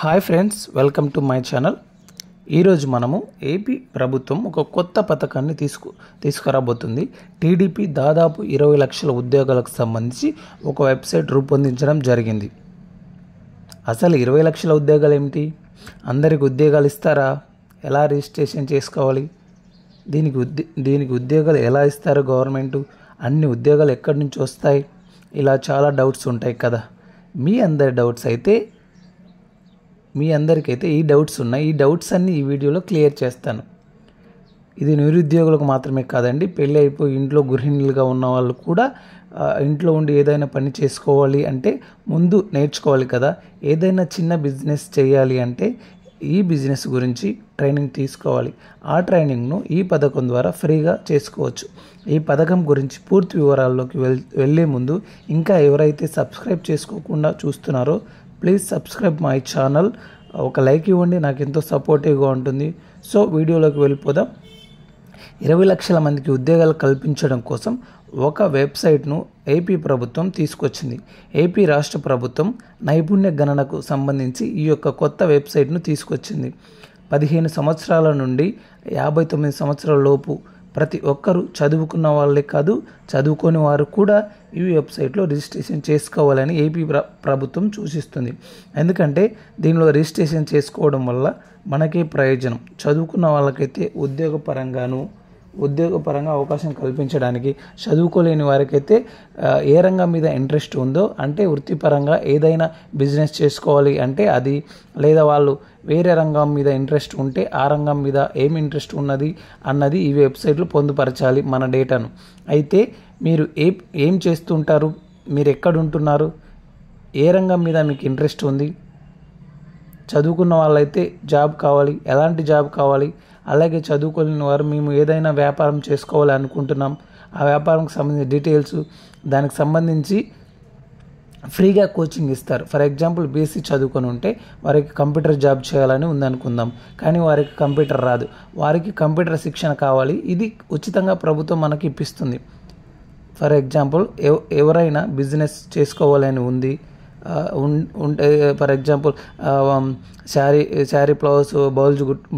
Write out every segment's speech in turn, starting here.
Hi friends, welcome to my channel. ఈరోజు మనము AP ప్రభుత్వం ఒక కొత్త పథకాన్ని తీసుకురాబోతుంది. టీడీపీ దాదాపు 20 లక్షల ఉద్యోగాలకు సంబంధించి ఒక వెబ్సైట్ రూపొందించడం జరిగింది. అసలు 20 లక్షల ఉద్యోగాలు ఏమిటి? అందరికి ఉద్యోగాలు ఇస్తారా? ఎలా రిజిస్ట్రేషన్ చేసుకోవాలి? దీనికి ఉద్యోగాలు ఎలా ఇస్తారు గవర్నమెంట్? అన్ని ఉద్యోగాలు ఎక్కడి నుంచి వస్తాయి? ఇలా చాలా డౌట్స్ ఉంటాయి కదా. మీ అందరికైతే ఈ డౌట్స్ ఉన్నాయి. ఈ డౌట్స్ అన్నీ ఈ వీడియోలో క్లియర్ చేస్తాను. ఇది నిరుద్యోగులకు మాత్రమే కాదండి, పెళ్ళి అయిపోయి ఇంట్లో గృహిణులుగా ఉన్న వాళ్ళు కూడా ఇంట్లో ఉండి ఏదైనా పని చేసుకోవాలి అంటే ముందు నేర్చుకోవాలి కదా. ఏదైనా చిన్న బిజినెస్ చేయాలి అంటే ఈ బిజినెస్ గురించి ట్రైనింగ్ తీసుకోవాలి. ఆ ట్రైనింగ్ను ఈ పథకం ద్వారా ఫ్రీగా చేసుకోవచ్చు. ఈ పథకం గురించి పూర్తి వివరాల్లోకి వెళ్ళే ముందు ఇంకా ఎవరైతే సబ్స్క్రైబ్ చేసుకోకుండా చూస్తున్నారో ప్లీజ్ సబ్స్క్రైబ్ మై ఛానల్. ఒక లైక్ ఇవ్వండి, నాకు ఎంతో సపోర్టివ్గా ఉంటుంది. సో వీడియోలోకి వెళ్ళిపోదాం. 20 లక్షల మందికి ఉద్యోగాలు కల్పించడం కోసం ఒక వెబ్సైట్ను ఏపీ ప్రభుత్వం తీసుకొచ్చింది. ఏపీ రాష్ట్ర ప్రభుత్వం నైపుణ్య గణనకు సంబంధించి ఈ యొక్క కొత్త వెబ్సైట్ను తీసుకొచ్చింది. 15 సంవత్సరాల నుండి 59 సంవత్సరాల లోపు ప్రతి ఒక్కరూ చదువుకున్న వాళ్ళే కాదు, చదువుకోని వారు కూడా ఈ వెబ్సైట్లో రిజిస్ట్రేషన్ చేసుకోవాలని ఏపీ ప్రభుత్వం సూచిస్తుంది. ఎందుకంటే దీనిలో రిజిస్ట్రేషన్ చేసుకోవడం వల్ల మనకే ప్రయోజనం. చదువుకున్న వాళ్ళకైతే ఉద్యోగపరంగా అవకాశం కల్పించడానికి, చదువుకోలేని వారికైతే ఏ రంగం మీద ఇంట్రెస్ట్ ఉందో అంటే వృత్తిపరంగా ఏదైనా బిజినెస్ చేసుకోవాలి అంటే అది, లేదా వాళ్ళు వేరే రంగం మీద ఇంట్రెస్ట్ ఉంటే ఆ రంగం మీద ఏం ఇంట్రెస్ట్ ఉన్నది అన్నది ఈ వెబ్సైట్లో పొందుపరచాలి మన డేటాను. అయితే మీరు ఏం చేస్తుంటారు, మీరు ఎక్కడ ఉంటున్నారు, ఏ రంగం మీద మీకు ఇంట్రెస్ట్ ఉంది, చదువుకున్న వాళ్ళైతే జాబ్ కావాలి, ఎలాంటి జాబ్ కావాలి, అలాగే చదువుకోలేని వారు మేము ఏదైనా వ్యాపారం చేసుకోవాలి అనుకుంటున్నాం, ఆ వ్యాపారంకి సంబంధించిన డీటెయిల్స్, దానికి సంబంధించి ఫ్రీగా కోచింగ్ ఇస్తారు. ఫర్ ఎగ్జాంపుల్ బీఎస్సీ చదువుకొని ఉంటే వారికి కంప్యూటర్ జాబ్ చేయాలని ఉందనుకుందాం, కానీ వారికి కంప్యూటర్ రాదు, వారికి కంప్యూటర్ శిక్షణ కావాలి. ఇది ఉచితంగా ప్రభుత్వం మనకి ఇప్పిస్తుంది. ఫర్ ఎగ్జాంపుల్ ఎవరైనా బిజినెస్ చేసుకోవాలని ఉంది ఉంటే, ఫర్ ఎగ్జాంపుల్ శారీ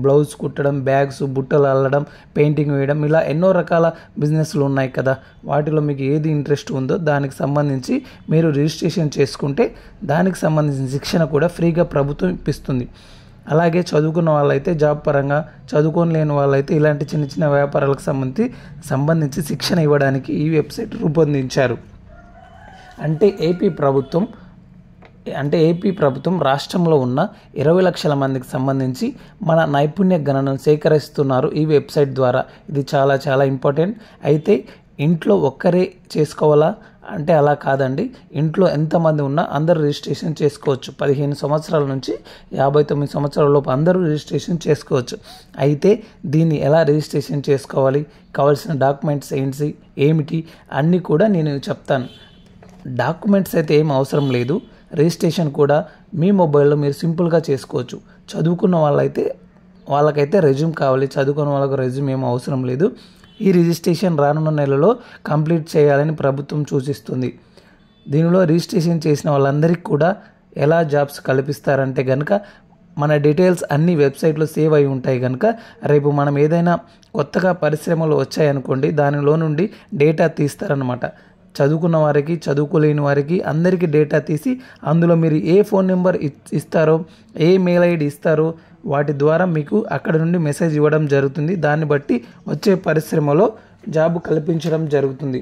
బ్లౌజ్ కుట్టడం, బ్యాగ్స్, బుట్టలు అల్లడం, పెయింటింగ్ వేయడం, ఇలా ఎన్నో రకాల బిజినెస్లు ఉన్నాయి కదా. వాటిలో మీకు ఏది ఇంట్రెస్ట్ ఉందో దానికి సంబంధించి మీరు రిజిస్ట్రేషన్ చేసుకుంటే దానికి సంబంధించిన శిక్షణ కూడా ఫ్రీగా ప్రభుత్వం ఇప్పిస్తుంది. అలాగే చదువుకున్న వాళ్ళైతే జాబ్ పరంగా, చదువుకోలేని వాళ్ళైతే ఇలాంటి చిన్న చిన్న వ్యాపారాలకు సంబంధించి శిక్షణ ఇవ్వడానికి ఈ వెబ్సైట్ రూపొందించారు. అంటే ఏపీ ప్రభుత్వం రాష్ట్రంలో ఉన్న 20 లక్షల మందికి సంబంధించి మన నైపుణ్య గణనను సేకరిస్తున్నారు ఈ వెబ్సైట్ ద్వారా. ఇది చాలా చాలా ఇంపార్టెంట్. అయితే ఇంట్లో ఒక్కరే చేసుకోవాలా అంటే అలా కాదండి. ఇంట్లో ఎంతమంది ఉన్నా అందరూ రిజిస్ట్రేషన్ చేసుకోవచ్చు. 15 సంవత్సరాల నుంచి 59 సంవత్సరాల లోపు అందరూ రిజిస్ట్రేషన్ చేసుకోవచ్చు. అయితే దీన్ని ఎలా రిజిస్ట్రేషన్ చేసుకోవాలి, కావాల్సిన డాక్యుమెంట్స్ ఏమిటి అన్నీ కూడా నేను చెప్తాను. డాక్యుమెంట్స్ అయితే ఏం అవసరం లేదు. రిజిస్ట్రేషన్ కూడా మీ మొబైల్లో మీరు సింపుల్గా చేసుకోవచ్చు. చదువుకున్న వాళ్ళకైతే రెజ్యూమ్ కావాలి, చదువుకున్న వాళ్ళకు రెజ్యూమ్ ఏం అవసరం లేదు. ఈ రిజిస్ట్రేషన్ రానున్న నెలలో కంప్లీట్ చేయాలని ప్రభుత్వం సూచిస్తుంది. దీనిలో రిజిస్ట్రేషన్ చేసిన వాళ్ళందరికీ కూడా ఎలా జాబ్స్ కల్పిస్తారంటే కనుక మన డీటెయిల్స్ అన్ని వెబ్సైట్లో సేవ్ అయి ఉంటాయి కనుక రేపు మనం ఏదైనా కొత్తగా పరిశ్రమలు వచ్చాయనుకోండి, దానిలో నుండి డేటా తీస్తారనమాట. చదువుకున్న వారికి, చదువుకోలేని వారికి అందరికీ డేటా తీసి అందులో మీరు ఏ ఫోన్ నెంబర్ ఇస్తారో, ఏ మెయిల్ ఐడి ఇస్తారో వాటి ద్వారా మీకు అక్కడ నుండి మెసేజ్ ఇవ్వడం జరుగుతుంది. దాన్ని బట్టి వచ్చే పరిశ్రమలో జాబ్ కల్పించడం జరుగుతుంది.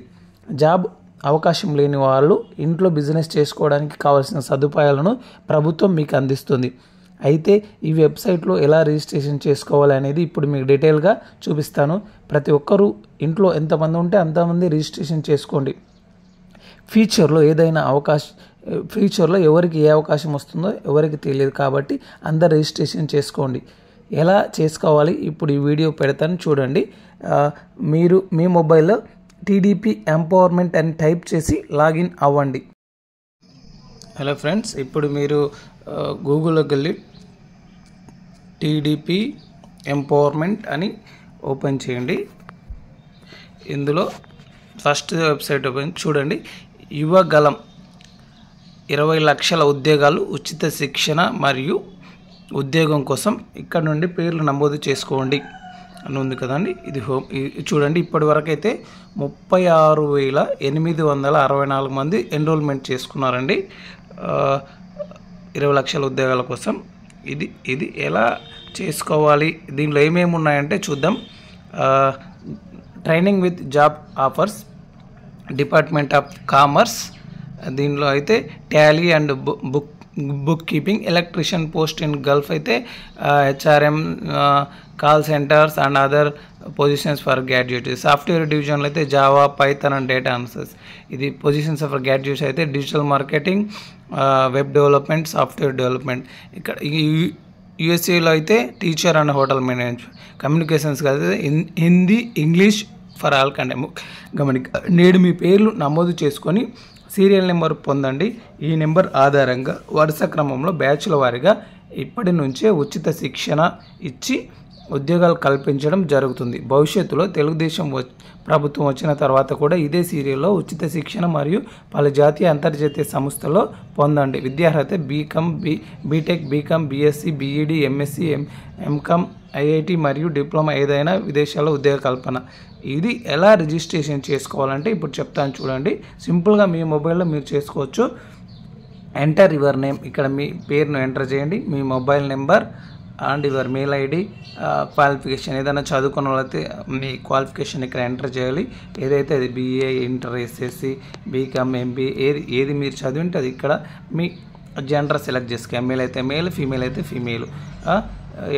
జాబ్ అవకాశం లేని వాళ్ళు ఇంట్లో బిజినెస్ చేసుకోవడానికి కావాల్సిన సదుపాయాలను ప్రభుత్వం మీకు అందిస్తుంది. అయితే ఈ వెబ్సైట్లో ఎలా రిజిస్ట్రేషన్ చేసుకోవాలి అనేది ఇప్పుడు మీకు డీటెయిల్గా చూపిస్తాను. ప్రతి ఒక్కరూ ఇంట్లో ఎంతమంది ఉంటే అంతమంది రిజిస్ట్రేషన్ చేసుకోండి. ఫ్యూచర్లో ఎవరికి ఏ అవకాశం వస్తుందో ఎవరికి తెలియదు కాబట్టి అందరు రిజిస్ట్రేషన్ చేసుకోండి. ఎలా చేసుకోవాలి ఇప్పుడు ఈ వీడియో పెడతాను చూడండి. మీరు మీ మొబైల్లో టీడీపీ ఎంపవర్మెంట్ అని టైప్ చేసి లాగిన్ అవ్వండి. హలో ఫ్రెండ్స్, ఇప్పుడు మీరు గూగుల్లోకి వెళ్ళి టీడీపీ ఎంపవర్మెంట్ అని ఓపెన్ చేయండి. ఇందులో ఫస్ట్ వెబ్సైట్ ఓపెన్ చూడండి. యువగలం 20 లక్షల ఉద్యోగాలు, ఉచిత శిక్షణ మరియు ఉద్యోగం కోసం ఇక్కడ నుండి పేర్లు నమోదు చేసుకోండి అని ఉంది కదండి. ఇది చూడండి, ఇప్పటి వరకు అయితే 36,864 మంది ఎన్రోల్మెంట్ చేసుకున్నారండి 20 లక్షల ఉద్యోగాల కోసం. ఇది ఎలా చేసుకోవాలి, దీనిలో ఏమేమి ఉన్నాయంటే చూద్దాం. Training with job offers, department of commerce, దీనిలో అయితే Tally and bookkeeping, electrician post in Gulf అయితే HRM, call centres and other positions for graduates. Software డివిజన్లో అయితే Java, Python and data analysis. ఇది పొజిషన్స్ ఫర్ గ్రాడ్యుయేట్స్ అయితే digital marketing, web development, software development. ఇక్కడ యూఎస్ఏలో అయితే teacher and hotel management. Communications అయితే Hindi, English for all content. నేడు మీ పేర్లు నమోదు చేసుకొని సీరియల్ నెంబర్ పొందండి. ఈ నెంబర్ ఆధారంగా వరుస క్రమంలో బ్యాచ్ల వారీగా ఇప్పటి నుంచే ఉచిత శిక్షణ ఇచ్చి ఉద్యోగాలు కల్పించడం జరుగుతుంది. భవిష్యత్తులో తెలుగుదేశం ప్రభుత్వం వచ్చిన తర్వాత కూడా ఇదే సీరియల్లో ఉచిత శిక్షణ మరియు పలు జాతీయ అంతర్జాతీయ సంస్థల్లో పొందండి. విద్యార్హత BTech, BCom, BSc, BEd, MSc, MCom, IIT మరియు డిప్లొమా, ఏదైనా విదేశాల్లో ఉద్యోగ కల్పన. ఇది ఎలా రిజిస్ట్రేషన్ చేసుకోవాలంటే ఇప్పుడు చెప్తాను చూడండి. సింపుల్గా మీ మొబైల్లో మీరు చేసుకోవచ్చు. ఎంటర్ యువర్ నేమ్, ఇక్కడ మీ పేరును ఎంటర్ చేయండి, మీ mobile number and your mail ID, qualification ఏదైనా చదువుకున్న వాళ్ళైతే మీ క్వాలిఫికేషన్ ఇక్కడ ఎంటర్ చేయాలి. ఏదైతే అది BA, inter, SSC, BCom, MBA, ఏది మీరు చదివింటే అది ఇక్కడ మీ జెండర్ సెలెక్ట్ చేసుకోవాలి. మేల్ అయితే మేల్, ఫీమేల్ అయితే ఫీమేల్.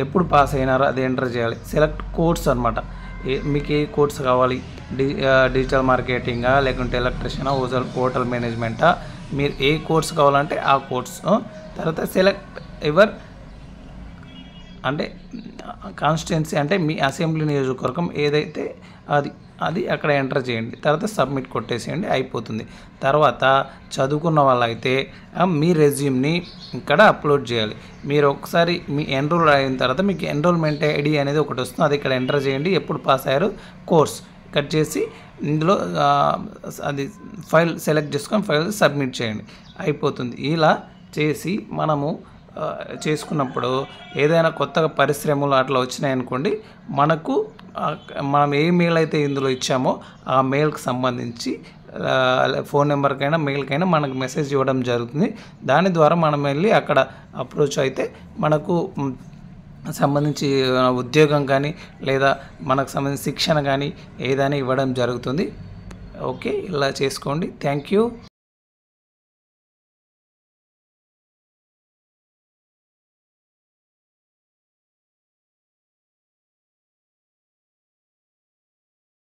ఎప్పుడు పాస్ అయినారో అది ఎంటర్ చేయాలి. సెలెక్ట్ కోర్స్ అనమాట, మీకు ఏ కోర్స్ కావాలి, డిజిటల్ మార్కెటింగా లేకుంటే ఎలక్ట్రీషియనా, హోటల్ మేనేజ్మెంటా, మీరు ఏ కోర్స్ కావాలంటే ఆ కోర్స్. తర్వాత సెలెక్ట్ యువర్ అంటే కాన్స్టిట్యున్సీ అంటే మీ అసెంబ్లీ నియోజకవర్గం ఏదైతే అది అక్కడ ఎంటర్ చేయండి. తర్వాత సబ్మిట్ కొట్టేసేయండి, అయిపోతుంది. తర్వాత చదువుకున్న వాళ్ళైతే మీ రెజ్యూమ్ని ఇక్కడ అప్లోడ్ చేయాలి. మీరు ఒకసారి మీ ఎన్రోల్ అయిన తర్వాత మీకు ఎన్రోల్మెంట్ ఐడి అనేది ఒకటి వస్తుంది, అది ఇక్కడ ఎంటర్ చేయండి. ఎప్పుడు పాస్ అయ్యారు, కోర్స్ కట్ చేసి ఇందులో అది ఫైల్ సెలెక్ట్ చేసుకొని ఫైల్ సబ్మిట్ చేయండి, అయిపోతుంది. ఇలా చేసి మనము చేసుకున్నప్పుడు ఏదైనా కొత్తగా పరిశ్రమలు అట్లా వచ్చినాయనుకోండి, మనం ఏ మెయిల్ అయితే ఇందులో ఇచ్చామో ఆ మెయిల్కి సంబంధించి ఫోన్ నెంబర్కైనా మెయిల్కైనా మనకు మెసేజ్ ఇవ్వడం జరుగుతుంది. దాని ద్వారా మనం వెళ్ళి అక్కడ అప్రోచ్ అయితే మనకు సంబంధించి ఉద్యోగం కానీ లేదా మనకు సంబంధించి శిక్షణ కానీ ఏదైనా ఇవ్వడం జరుగుతుంది. ఓకే, ఇలా చేసుకోండి. Thank you.